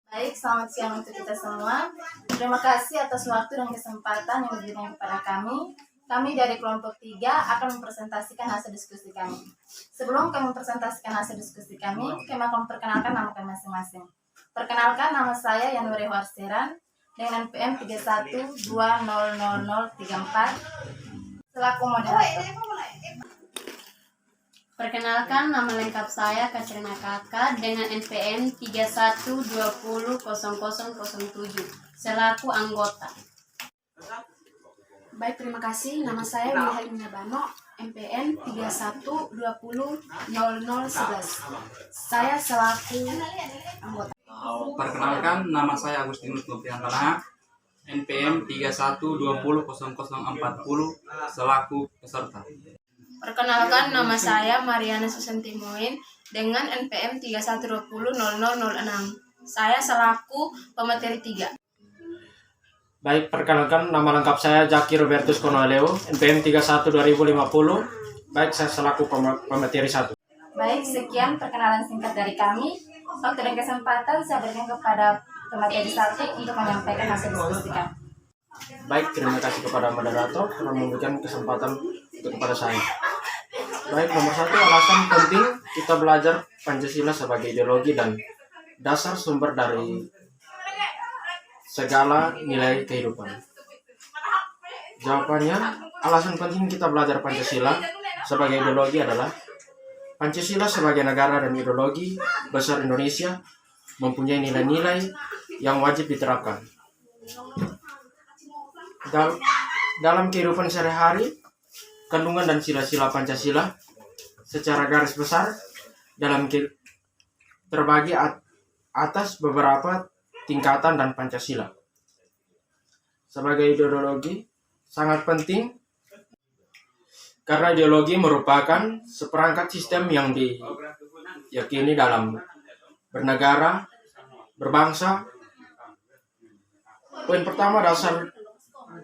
Baik, selamat siang untuk kita semua. Terima kasih atas waktu dan kesempatan yang diberikan kepada kami. Kami dari kelompok 3 akan mempresentasikan hasil diskusi kami. Sebelum kami mempresentasikan hasil diskusi kami akan memperkenalkan nama kami masing-masing. Perkenalkan, nama saya Yanuri Warseran dengan NPM 31200034 selaku moderator. Perkenalkan, nama lengkap saya Katrina Kakak dengan NPM 31200007 selaku anggota. Baik, terima kasih. Nama saya Wilhelmina Bano, NPM 31200011. Saya selaku anggota. Perkenalkan, nama saya Agustinus Noviantana, NPM 31200040 selaku peserta. Perkenalkan, nama saya Mariana Susanti Moin dengan NPM 31200006. Saya selaku pemateri 3. Baik, perkenalkan, nama lengkap saya Jaki Robertus Konoeleo, NPM 312050. Baik, saya selaku pemateri 1. Baik, sekian perkenalan singkat dari kami. Waktu dan kesempatan saya berikan kepada pemateri 1 untuk menyampaikan hasil diskusi kami. Baik, terima kasih kepada moderator telah memberikan kesempatan untuk kepada saya. Baik, nomor 1, alasan penting kita belajar Pancasila sebagai ideologi dan dasar sumber dari segala nilai kehidupan. Jawabannya, alasan penting kita belajar Pancasila sebagai ideologi adalah Pancasila sebagai negara dan ideologi besar Indonesia mempunyai nilai-nilai yang wajib diterapkan dalam kehidupan sehari-hari. Kandungan dan sila-sila Pancasila secara garis besar terbagi atas beberapa tingkatan dan Pancasila sebagai ideologi sangat penting karena ideologi merupakan seperangkat sistem yang diyakini dalam bernegara, berbangsa. Poin pertama,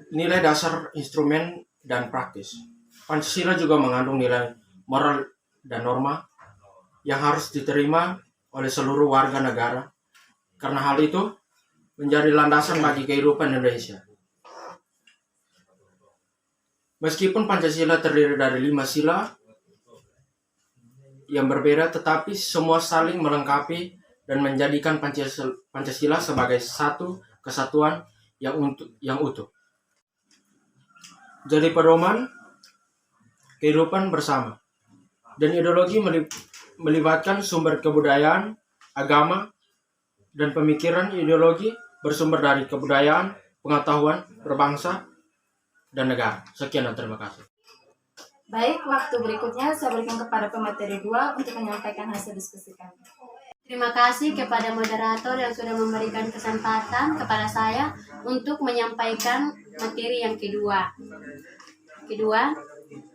nilai dasar instrumen dan praktis. Pancasila juga mengandung nilai moral dan norma yang harus diterima oleh seluruh warga negara, karena hal itu menjadi landasan bagi kehidupan Indonesia. Meskipun Pancasila terdiri dari 5 sila yang berbeda, tetapi semua saling melengkapi dan menjadikan Pancasila sebagai satu kesatuan yang utuh. Jadi pedoman kehidupan bersama. Dan ideologi melibatkan sumber kebudayaan, agama, dan pemikiran. Ideologi bersumber dari kebudayaan, pengetahuan, berbangsa, dan negara. Sekian dan terima kasih. Baik, waktu berikutnya saya berikan kepada pemateri 2 untuk menyampaikan hasil diskusi kami. Terima kasih kepada moderator yang sudah memberikan kesempatan kepada saya untuk menyampaikan materi yang kedua.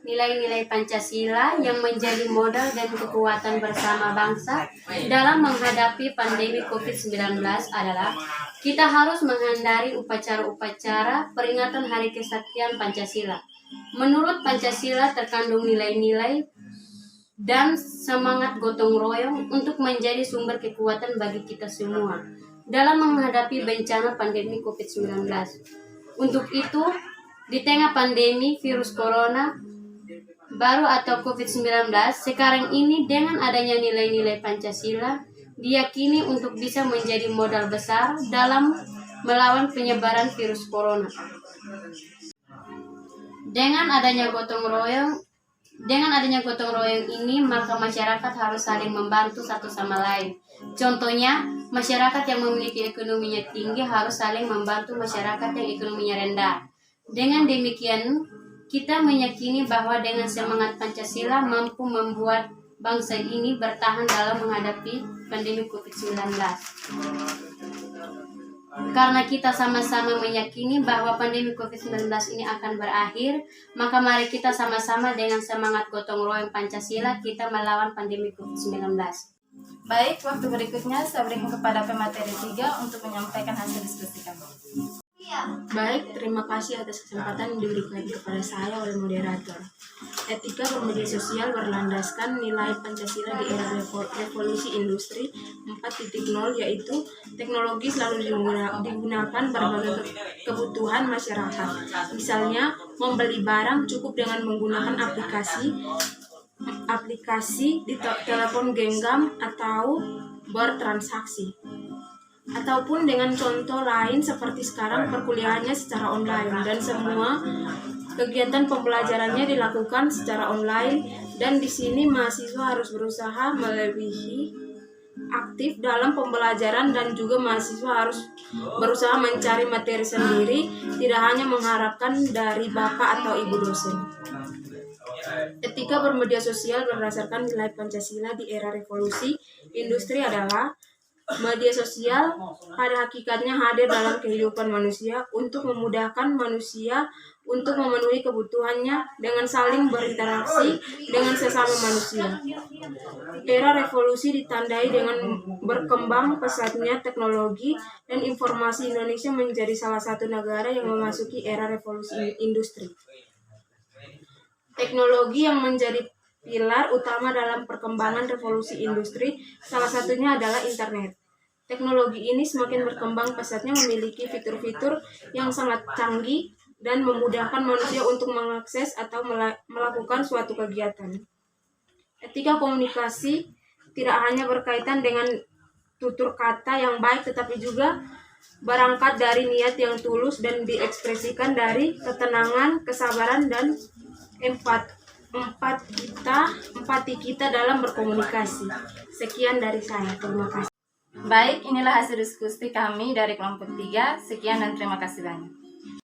Nilai-nilai Pancasila yang menjadi modal dan kekuatan bersama bangsa dalam menghadapi pandemi COVID-19 adalah kita harus menghindari upacara-upacara peringatan Hari Kesaktian Pancasila. Menurut Pancasila terkandung nilai-nilai dan semangat gotong royong untuk menjadi sumber kekuatan bagi kita semua dalam menghadapi bencana pandemi COVID-19. Untuk itu, di tengah pandemi virus corona baru atau COVID-19 sekarang ini, dengan adanya nilai-nilai Pancasila diyakini untuk bisa menjadi modal besar dalam melawan penyebaran virus corona. Dengan adanya gotong royong ini, maka masyarakat harus saling membantu satu sama lain. Contohnya, masyarakat yang memiliki ekonominya tinggi harus saling membantu masyarakat yang ekonominya rendah. Dengan demikian, kita meyakini bahwa dengan semangat Pancasila mampu membuat bangsa ini bertahan dalam menghadapi pandemi COVID-19. Karena kita sama-sama meyakini bahwa pandemi COVID-19 ini akan berakhir, maka mari kita sama-sama dengan semangat gotong royong Pancasila kita melawan pandemi COVID-19. Baik, waktu berikutnya saya berikan kepada pemateri 3 untuk menyampaikan hasil diskusi kami. Baik, terima kasih atas kesempatan yang diberikan kepada saya oleh moderator. Etika bermedia sosial berlandaskan nilai Pancasila di era revolusi industri 4.0, yaitu teknologi selalu digunakan berbagai kebutuhan masyarakat. Misalnya, membeli barang cukup dengan menggunakan aplikasi di telepon genggam atau bertransaksi. Ataupun dengan contoh lain seperti sekarang perkuliahannya secara online dan semua kegiatan pembelajarannya dilakukan secara online, dan di sini mahasiswa harus berusaha melebihi aktif dalam pembelajaran dan juga mahasiswa harus berusaha mencari materi sendiri, tidak hanya mengharapkan dari bapak atau ibu dosen. Etika bermedia sosial berdasarkan nilai Pancasila di era revolusi industri adalah media sosial pada hakikatnya hadir dalam kehidupan manusia untuk memudahkan manusia untuk memenuhi kebutuhannya dengan saling berinteraksi dengan sesama manusia. Era revolusi ditandai dengan berkembang pesatnya teknologi dan informasi. Indonesia menjadi salah satu negara yang memasuki era revolusi industri. Teknologi yang menjadi pilar utama dalam perkembangan revolusi industri, salah satunya adalah internet. Teknologi ini semakin berkembang pesatnya, memiliki fitur-fitur yang sangat canggih dan memudahkan manusia untuk mengakses atau melakukan suatu kegiatan. Etika komunikasi tidak hanya berkaitan dengan tutur kata yang baik, tetapi juga berangkat dari niat yang tulus dan diekspresikan dari ketenangan, kesabaran, dan empati kita dalam berkomunikasi. Sekian dari saya. Terima kasih. Baik, inilah hasil diskusi kami dari kelompok 3. Sekian dan terima kasih banyak.